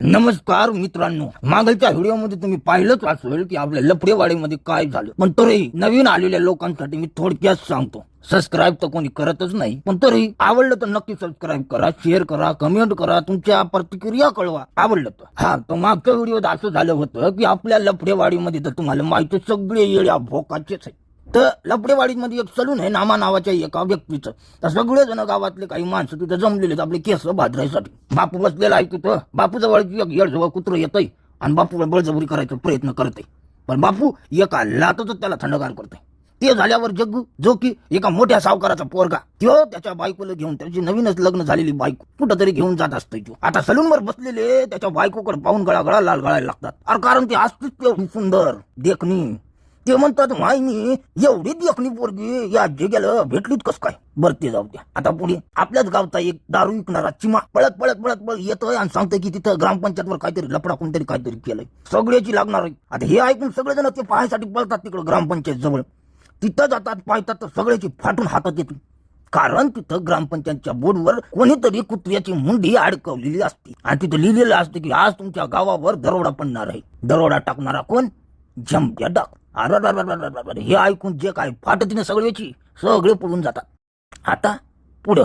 नमस्कार मित्रांनो, मागच्या व्हिडिओमध्ये तुम्ही पाहिलंच असेल की आपल्या लफडेवाडीमध्ये काय झालं, पण तरीही नवीन आलेल्या लोकांसाठी मी थोडक्यात सांगतो. सबस्क्राईब तर कोणी करतच नाही, पण तरी आवडलं तर नक्की सबस्क्राईब करा, शेअर करा, कमेंट करा, तुमच्या प्रतिक्रिया कळवा आवडलं तर. हा, तर मागच्या व्हिडिओत असं झालं होतं की आपल्या लफडेवाडीमध्ये तर तुम्हाला माहिती सगळे येड्या भोकाचेच आहे. तर लफडेवाडीमध्ये एक सलून आहे नामा नावाच्या एका व्यक्तीचं. तर सगळे जण गावातले काही माणसं तिथं जमलेले आपले केस भाजरायसाठी. बापू बसलेला आहे तिथं. बापू जवळची एक येडजवळ कुत्र येतंय आणि बापूला बळजबरी करायचा प्रयत्न करते, पण बापू एका लातच त्याला थंडगार करते. ते झाल्यावर जग्गू, जो की एका मोठ्या सावकाराचा पोरगा, तो त्याच्या बायकोला घेऊन, त्याची नवीनच लग्न झालेली बायको कुठंतरी घेऊन जात असतोय. तो आता सलूनवर बसलेले त्याच्या बायकोकडे पाहून गळा लाल गळायला लागतात. अरे कारण ती असतीच तेवढी सुंदर देखणी. ते म्हणतात मायनी एवढी देखणी पोरगी या जगाला भेटलीच कस काय. बरं ते जाऊ द्या. आता पुढे आपल्याच गावचा एक दारू विकणारा चिमा पळत पळत पळत पळत येतोय आणि सांगतोय की तिथं ग्रामपंचायतवर काहीतरी लफडा कोणतरी काहीतरी केलंय, सगळ्याची लागणार आहे. आता हे ऐकून सगळेजण ते पाहायसाठी पळतात तिकडं ग्रामपंचायत जवळ. तिथं जातात, पाहतात तर सगळ्याची फाटून हातात येते. कारण तिथं ग्रामपंचायतच्या बोर्डवर कोणीतरी कुत्र्याची मुंडी अडकवलेली असते आणि तिथं लिहिलेलं असतं की आज तुमच्या गावावर दरोडा पडणार आहे. दरोडा टाकणारा कोण? झंप्या डाक. अरे हे ऐकून जे काय फाटतीने सगळ्याची सगळे पळून जातात. आता पुढं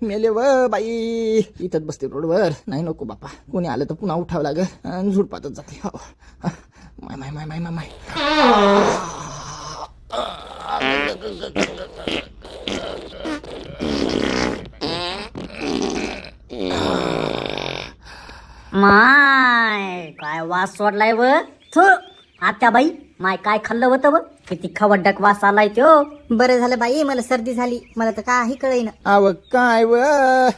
मेले व बाई, इथंच बसते रोडवर. नाही नको बापा, कोणी आलं तर पुन्हा उठावं लागेल. झुडपातच जाते. हो माय माय माय माय माय माय. माय काय वास सोडलाय व आत्या बाई. माय काय खाल्लं होतं व, किती खवड्डक वास आलाय तो. बरं झालं बाई, मला सर्दी झाली, मला तर काही कळेना. अव काय व,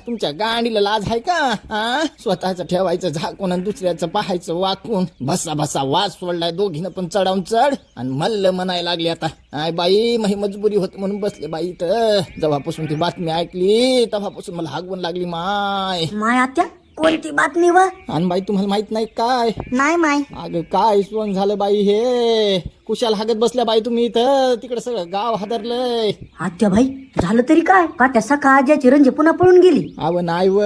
तुमच्या गाडीला लाज आहे का? स्वतःच ठेवायचं झाकून आणि दुसऱ्याचं पाहायचं वाकून. भसा भसा वास सोडलाय दोघीनं पण चढावून चढ. आणि मल्ल म्हणायला लागली आता. आय बाई, माझी मजबुरी होती म्हणून बसले बाई. तर जेव्हापासून ती बातमी ऐकली तेव्हापासून मला हागवून लागली माय. माय आत्या, कोणती बातमी व? आणि बाई तुम्हाला माहित नाही काय? नाही माय. अगं काय सोन झालं बाई हे. कुशाला हागत बसल्या बाई तुम्ही इथं. तिकडे सगळं गाव हादरलंय. आत्या बाई, झालं तरी काय? का त्या सखा आज्याची रंजे पुन्हा पळून गेली? अव नाही व,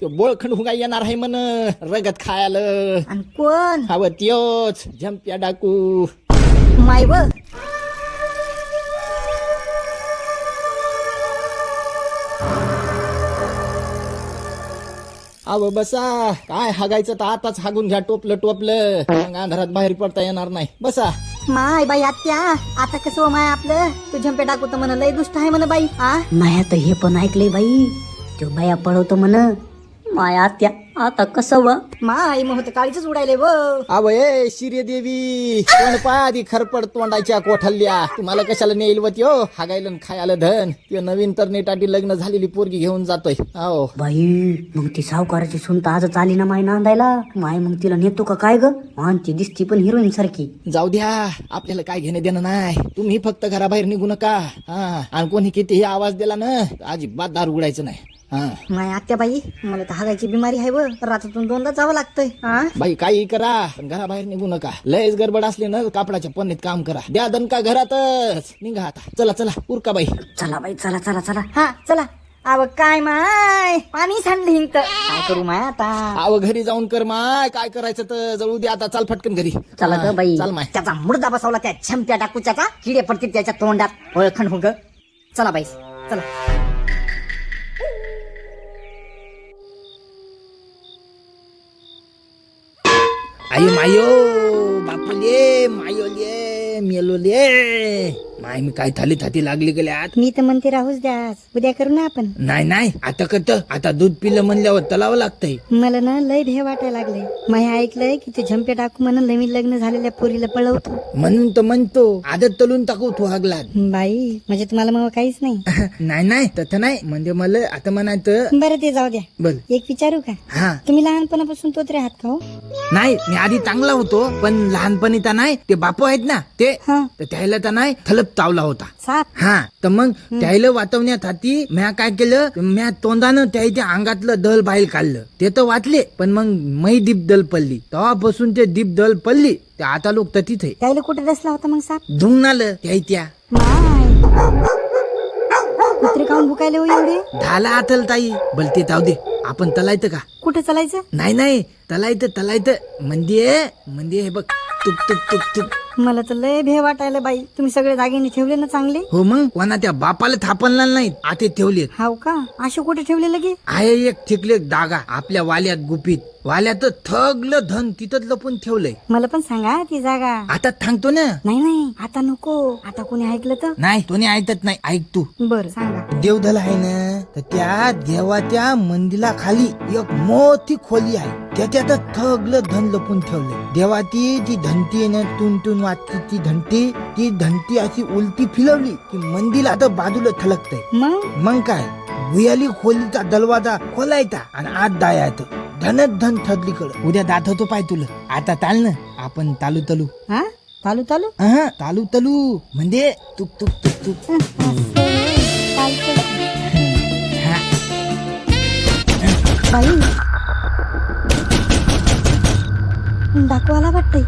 तो बोळखंड हुगा येणार आहे म्हण रगत खायला. आणि कोण? अव त्योच झंप्या डाकू. माय व. अव बसा, काय हागायचं तर आताच हागून घ्या टोपलं टोपलं. मग अंधारात बाहेर पडता येणार नाही. बसा. माय बाई आत्या, आता कसं माय आपलं? तू झंपे टाकू तर म्हण लय दुष्ट आहे म्हण बाई. माया तर हे पण ऐकलंय बाई, तो बाया पळवतो म्हण. माय आत्या, आता कसं व? माय मग काळीच उडायले व. अव ए शिर्य देवी, कोण पादी खरपड तोंडाच्या कोठल्ल्या. तुम्हाला कशाला नेईल व त्यो हागायला खायला धन. त्यो नवीन तर नेटाटी लग्न झालेली पोरगी घेऊन जातोय. अहो बाई, मग ती सावकाराची सून तर आजच आली ना माय नांदायला. माय मग तिला नेतो का काय ग? आणि ती दिसती पण हिरोईन सारखी. जाऊ द्या, आपल्याला काय घेणं देणं नाही. तुम्ही फक्त घराबाहेर निघू नका. आणि कोणी कितीही आवाज दिला ना अजिबात दार उघडायचं नाही. माय आत्या बाई, मला तर हागायची बिमारी आहे व. रात्रातून दोनदा जावं लागतंय. बाई काही करा पण घराबाहेर निघू नका. लयच गडबड असली ना कापडाच्या पन्नीत काम करा. द्या दणका घरातच. निघा आता. चला चला उरका बाई. चला बाई, चला चला चला. हा चला. अव काय माय, पाणी सांडलं हिंगत. काय करू माय आता? आव घरी जाऊन कर माय. काय करायचं तर जळू दे आता. चाल फटकन घरी. चला ग बाई. चाल माय. त्याचा मुर्दा बसवला त्या झंप्या टाकूच्या. किडे पडतील त्याच्या तोंडात. ओळखण हो ग. चला बाई चला. आयो मायो बापूले मायोले मेलोले. माय मी काय थाली थाती लागली गेल्या आत. मी तर म्हणते राहूच द्या, उद्या करू ना आपण. नाही नाही, आता कत आता दूध पिलं म्हणल्यावर तलावं लागतंय. मला ना लय भे वाटायला लागले. माय ऐकलंय की ते झंपे टाकू म्हणून नवीन लग्न झालेल्या पोरीला पळवतो. म्हणून तर म्हणतो आदत तलून टाकू तू हागला. बाई म्हणजे तुम्हाला मग काहीच नाही? नाही नाही तसं नाही. म्हणजे मला आता म्हणायचं. बरं ते जाऊ द्या. बर एक विचारू का? हा. तुम्ही लहानपणापासून तोत्रे आहात का हो? नाही, मी आधी चांगला होतो पण लहानपणी तर नाही. ते बापू आहेत ना ते, हा. तर त्याला तर नाही थलप चावला होता. साप? हा, तर मग त्याला वाचवण्यात हाती म्या काय केलं, म्या तोंडानं त्याच्या अंगातलं दल बाहेर काढलं. ते तर वाचले पण मग मै दीप दल पडली. तेव्हापासून ते दीप दल पडली. ते आता लोक तर तिथे त्याला कुठे रसला होता मग साप? धुंगणालं त्या. माय कुत्रे काऊन भुकायले हो एवढे? झाला आतल ताई बल ते जाऊ दे. आपण तलायचं का? कुठे चालायचं? नाही तलायचं म्हणजे हे बघ तुक तुक तुक तुक. मला तर लय भे वाटायला बाई. तुम्ही सगळे दागिने ठेवले ना चांगले? हो मग कोणा त्या बापाला थापणला नाहीत आते ठेवलेत. हाव का? असे कुठे ठेवले लगे? आहे एक ठिकले दागा आपल्या वाल्यात गुपित. वाल्यात थगलं धन तिथं लपून ठेवलंय. मला पण सांगा ती जागा. आता सांगतो ना. नाही आता नको. आता कोणी ऐकलं तर? नाही तो ऐकत नाही. ऐक तू. बर सांगा. देवधल आहे ना तर त्या देवाच्या मंदिरा खाली एक मोठी खोली आहे. त्याच्यात थगलं धन लपून ठेवलंय. देवाची जी धंती आहे ना टून वाटती ती धंती अशी उलटी फिरवली की मंदिर आता बाजूला थलकतय. मग काय भुयाली खोलीचा दरवाजा खोलायचा आणि आत जायचं. धनच धन थदलीकडे. उद्या दाखवतो पाय तुला. आता चाल ना आपण तालू. हा चालू तालू म्हणजे तुक तुक तुक तुक. हा. बाई दाखवायला वाटतंय.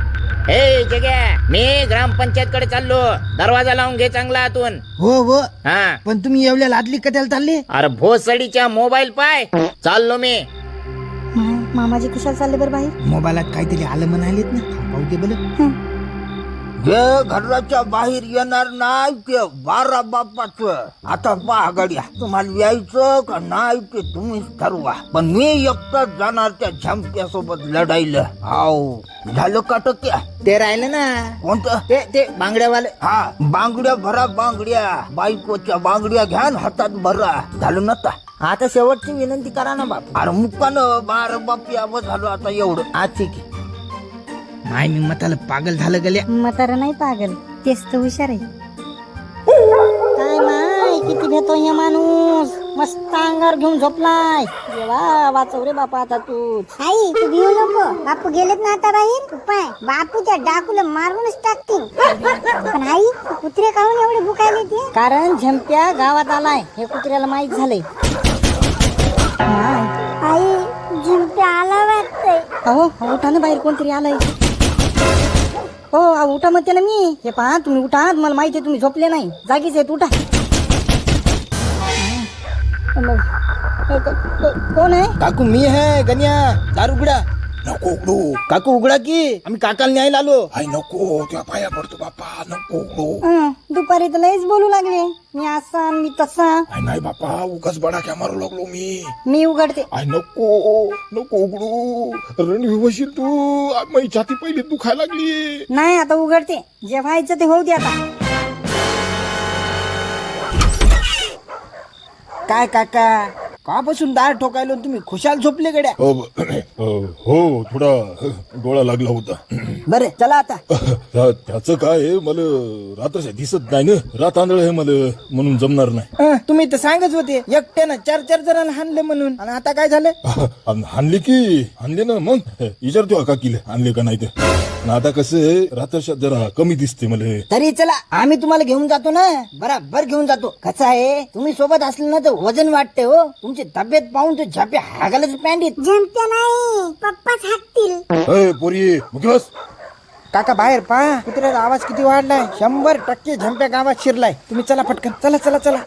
हे जग्या मी ग्रामपंचायत कडे चाललो. दरवाजा लावून घे चांगला आतून. हो हा पण तुम्ही एवढ्या लादली कट्याला चालले? अरे भोसडीच्या मोबाईल पाय. चाललो मी. मामाजी कशाला चालले बरं बाई? मोबाईलात काहीतरी आलं म्हणालेत ना. पाहू दे बरं. जे घराच्या बाहेर येणार नाही ते 12 बापाचं. आता पहा गड्या तुम्हाला यायचं का नाही ते तुम्हीच ठरवा. पण मी एकटाच जाणार त्या झमक्या सोबत लढायला. हाव झालं का टक्या? ते राहिलं ना. कोणतं? ते बांगड्यावाले. हा बांगड्या भरा बांगड्या. बायकोच्या बांगड्या घ्या न हातात भरा. झालं ना? आता शेवटची विनंती करा ना बाप. अरे मुक्कानं 12 बाप यावं झालं आता एवढं. आज ठीक आहे. नाही मी मताला पागल झालं गल्या. म्हातारा नाही पागल. तेच तर हुशार आहे. काय माय किती भेटतो हे माणूस. मस्त अंगावर घेऊन झोपलाय. देवा वाचव रे बापा आता तू. आई तू भिऊ नको. बापू गेलेत ना आता बाहेर. तू पाय बापूच्या डाकूला मारूनच टाकतील. पण आई कुत्रे काहून एवढे भुकायले ते? कारण झंप्या गावात आलाय हे कुत्र्याला माहित झालंय. आई झिंप्या आला वाटतंय. अहो उठा ना बाहेर कोणतरी आलंय. हो उठा म्हणते ना मी. हे पहा तुम्ही उठा. मला माहिती आहे तुम्ही झोपले नाही. जागीच आहेत उठा. कोण आहे? काकू मी आहे गण्या. दार उघडा. नको उघडू. काकू उघडा की आम्ही काकाला न्यायला आलो. आई नको त्या पाया पडतो बाप्पा. नको उघडू. दुपारी तर लयच बोलू लागले. मी असा मी तसा. आई नाही बाप्पा उगाच बडाक्या मारू लागलो मी उघडते. आई नको उघडू. रणवी बशील तू. माझी छाती पहिली दुखायला लागली. नाही आता उघडते. जे व्हायचं ते होऊ दे आता. काय काका कापासून दार ठोकायलो तुम्ही खुशाल झोपले गड्या. हो थोडा डोळा लागला होता. बरे चला आता. त्याचं काय आहे मला रात्रच्या दिसत नाही ना. रात आंधळ आहे मला म्हणून जमणार नाही. तुम्ही तर सांगत होते एकट्यानं 4 जणांना हाणले म्हणून. आणि आता काय झालं? हाणले ना. मग विचारतो का किले आणले का नाही ते. आता कसं आहे रात्रच्या जरा कमी दिसते मला. तरी चला आम्ही तुम्हाला घेऊन जातो ना. बराबर घेऊन जातो. कसं आहे तुम्ही सोबत असले ना तर वजन वाटते हो. तुमची तब्येत पाहून तर झापे हागायलाच पॅन्ट. झिंप्या नाही पप्पाच हाकतील. पोरी मुखस. काका बाहेर पहा कुत्र्याचा आवाज किती वाढलाय. 100% झंप्या गावात शिरलाय. तुम्ही चला पटकन. चला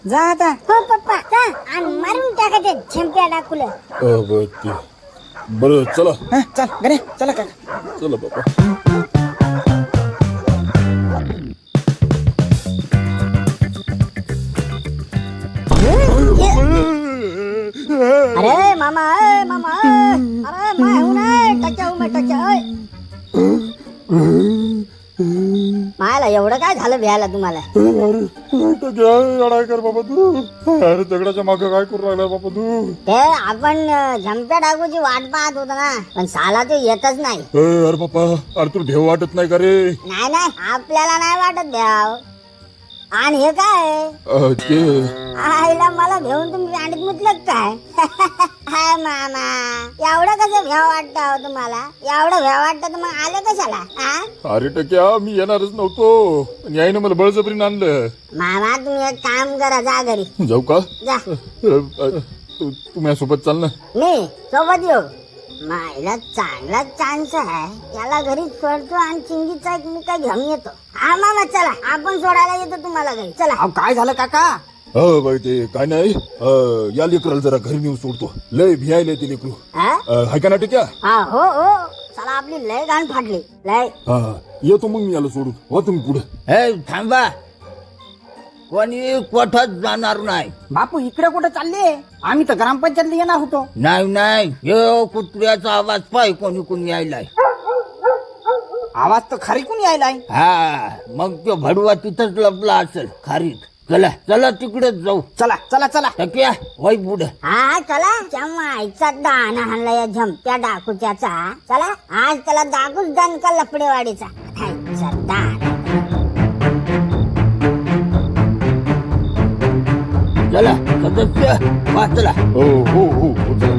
जा आता. हो पप्पा जा आणि मारून टाका ते झिंप्या डाकूला. बरं चला. चल गण्या चला काका. चला बाबा. अरे मामा अरे मायला एवढं काय झालं भ्यायला तुम्हाला? कर बाबा तू. अरे दगडाच्या मागे काय करू राहिला बाबा तू. ते आपण झंप्या डाकूची वाट पाहत होतो ना. पण साला तो येतच नाही. अरे बापा अरे तुला भेव वाटत नाही का रे. नाही आपल्याला नाही वाटत भ्याव. आणि हे काय ते आईला मला घेऊन तुम्ही अंडीत मुतलं काय? हाय मामा एवढं कसं भ्याव वाटतं तुम्हाला? एवढं भ्याव वाटतं तर मग आले कशाला? अरे टक्या मी येणारच नव्हतो. यायनं मला बळजबरीनं आणलं. मामा तुम्ही एक काम करा जा घरी. जाऊ का? जा तू माझ्यासोबत चाल ना. मी सोबत येऊ. मायला चांगला चान्स आहे. याला घरी सोडतो आणि चिंगीचा एक मुका घेऊन येतो. हा मामा चला आपण सोडायला येतो तुम्हाला घरी. चला. काय झालं काका? हो बाई ते काय नाही या लेकराला जरा घरी नेऊन सोडतो. लय भियायले ते लेकरू. हा? हाय का नाटक? हा हो हो चला आपली लय गाण फाडली लय. हा येतो मग मी याला सोडून. हो तुम्ही पुढे. हे थांबा, कोणी कोठात जाणार नाही. बापू इकडे कुठे चालले? आम्ही तर ग्रामपंचायतला येणार होतो. नाही नाही, हे कुत्र्याचा आवाज पाय कोणी कोणी यायलाय. आवाज तर खरी कोणी यायलाय. हा मग तो भडवा तिथंच लपला असेल खारीत. चला चला तिकडेच जाऊ. चला चला चला. टक्या वय पुढे. हा चला माईचा दाना हाणला या झमत्या डाकूच्याचा. चला आज त्याला दाखवूच दणका लपडेवाडीचा. आईचा दाना. चला सदस्य वाचला. हो हो हो हो, चला.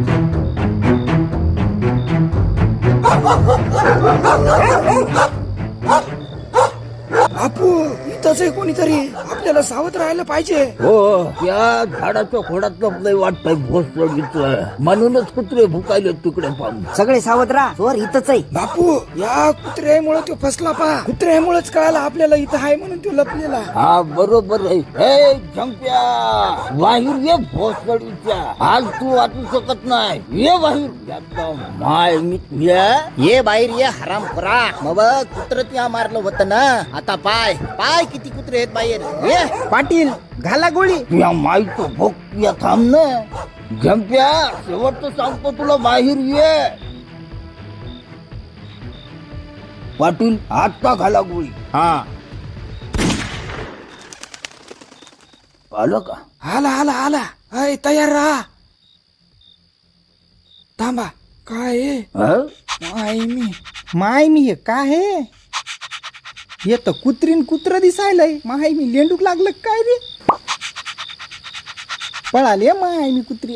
बापू इथंच आहे कोणीतरी, आपल्याला सावध राहायला पाहिजे. हो त्या झाडाच्या खोडात लपलंय वाटतंय भोसडीचं. म्हणूनच कुत्रे भुकायले तिकडे पाहून. सगळे सावध राहा, चोर इथंच आहे. बापू या कुत्र्यामुळे तो फसला पा. कुत्र्यामुळेच कळालं आपल्याला इथं आहे म्हणून तो लपलेला. हा बरोबर आहे. हे झंप्या बाहेर ये भोसडीच्या. आज तू वाचू शकत नाही. ये बाहेर. याचा माय मित्र ये बाहेर ये हराम खोरा. मग कुत्र त्या मारलं होतं ना. आता पाय पाय किती कुत्रे आहेत बाहेर. ये पाटील घाला गोळी. या माईचं भोक या थांब ना. झंप्या शेवटचं सांगतो तुला, बाहेर ये. पाटील आत्ता घाला गोळी. हा आलं का? आला आला आला. हाय तयार राहा. थांबा. काय आहे? हं? माय मी हे काय आहे? हे तर कुत्रीन कुत्र दिसायलंय. माय मी लेंडूक लागलं काय रे? पळाले माय मी कुत्री.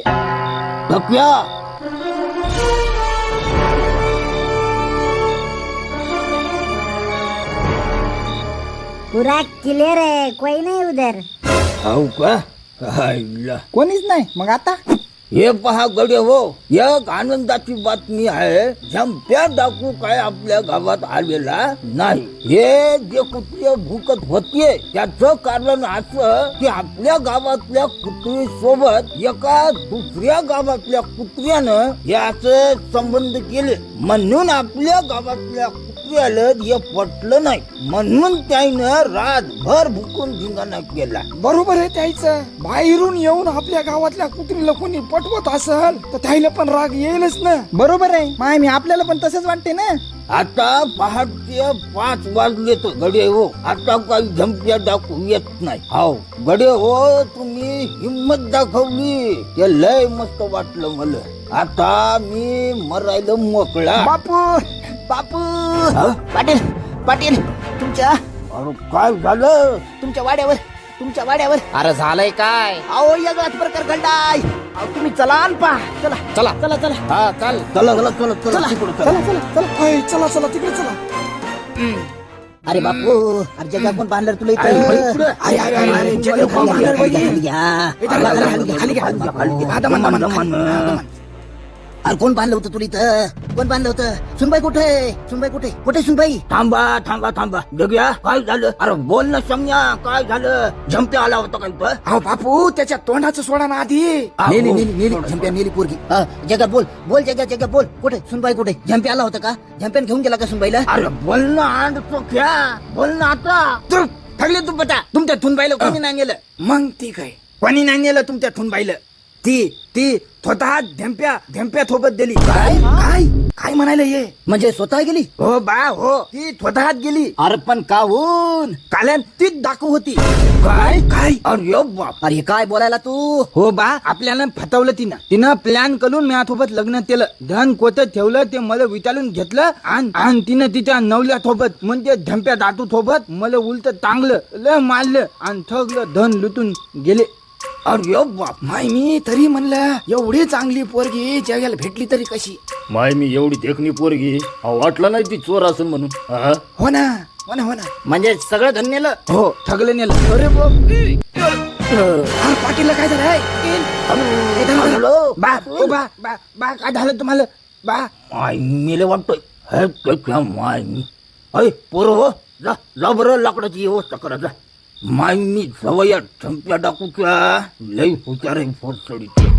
टक्या पूरा क्लियर है कोई नहीं उधर. हो का? हायला. कोणीच नाही. मग आता हे पहा गडे हो, एक आनंदाची बातमी आहे. झंप्या डाकू काय आपल्या गावात आलेला नाही. हे जे कुत्रे भुकत होते त्याचं कारण असं की आपल्या गावातल्या कुत्री सोबत एका दुसऱ्या गावातल्या कुत्र्यानं याचे संबंध केले. म्हणून आपल्या गावातल्या कुत्र्याला हे पटलं नाही. म्हणून त्यानं रातभर भुकून धिंगाणा केला. बरोबर आहे त्याचं. बाहेरून येऊन आपल्या गावातल्या कुत्रीला कोणी पटवत असल तर त्याला पण राग येईलच ना. बरोबर आहे माय मी, आपल्याला पण तसंच वाटते ना. आता पहाटे 5 वाजले तर गडे हो, आता काही झंप्या डाकू येत नाही. हो गडे हो, तुम्ही हिम्मत दाखवली ते लय मस्त वाटलं मला. आता मी मरायला मोकळा. बापू बापू हं? पाटील पाटील तुमच्या अरे काय झालं? तुमच्या वाड्यावर. अरे झालंय काय? अहो याच प्रकार घडलाय. अहो, तुम्ही चला आण पा. चला चला चला चला हा चल. चला चला चला चला तिकडं चला. चला चला चला. होय, चला चला तिकडे चला. अरे बापू, अरे जगा कोण बांधलं तुला अरे, इथं? इकडं. अरे, जगा कोण बांधलं बाई? खाली घ्या. खाली घ्या. अरे कोण बांधलं होतं तुला इथं? कोण बांधलं होतं? सुनबाई कुठे सुनबाई? थांबा थांबा थांबा. जग्या काय झालं? अरे बोल ना सम्या, काय झालं? झंप्या आला होता का इथं? अहो बापू त्याच्या तोंडाचं सोडा ना आधी. नेली झंप्या नेली पोरगी. जगा बोल जगा बोल. कुठे सुनबाई कुठे? झंप्या आला होता का? झंप्यान घेऊन गेला का सुनबाईला? अरे बोल ना आण चोख्या, बोल ना आता. तर ठरले तू बटा. तुमच्या थुनबाईला कोणी नाही नेलं? मग ती काय कोणी नाही नेलं तुमच्या थुनबाईला? ती स्वतः ढेम्प्या थोबत दिली. काय म्हणायला ये? म्हणजे स्वतः गेली? हो बा हो, ती स्वतःच गेली. अरे पण काहून? काल्यान तीच दाखव होती. काय? अरे बाप. अरे काय बोलायला तू? हो बा, आपल्याला फतवलं तिनं प्लॅन करून माझ्यासोबत लग्न केलं. धन कोतं ठेवलं ते मला विचारून घेतलं आणि तिनं तिच्या नवल्या सोबत म्हणजे ढेम्प्या दाटू सोबत मला उलट चांगलं लय मारलं आणि ठगलं. धन लुटून गेले. अरे बाप. माय मी तरी म्हणलं एवढी चांगली पोरगी जगाला भेटली तरी कशी? माय मी एवढी देखणी पोरगी वाटलं नाही ती चोर असेल म्हणून. हो ना म्हणजे सगळं धन नेलं. हो ठगलं नेलं. अरे पाटीलला काय झालं? बा काय झालं तुम्हाला? बा माय मेले वाटतोय. हे त्याच्या माय. अय पोरं हो, जा बरं लाकडाची व्यवस्था करा जा. माय मी सवया झंप्या टाकूच्या लई हुशार आहे फोडसडीचे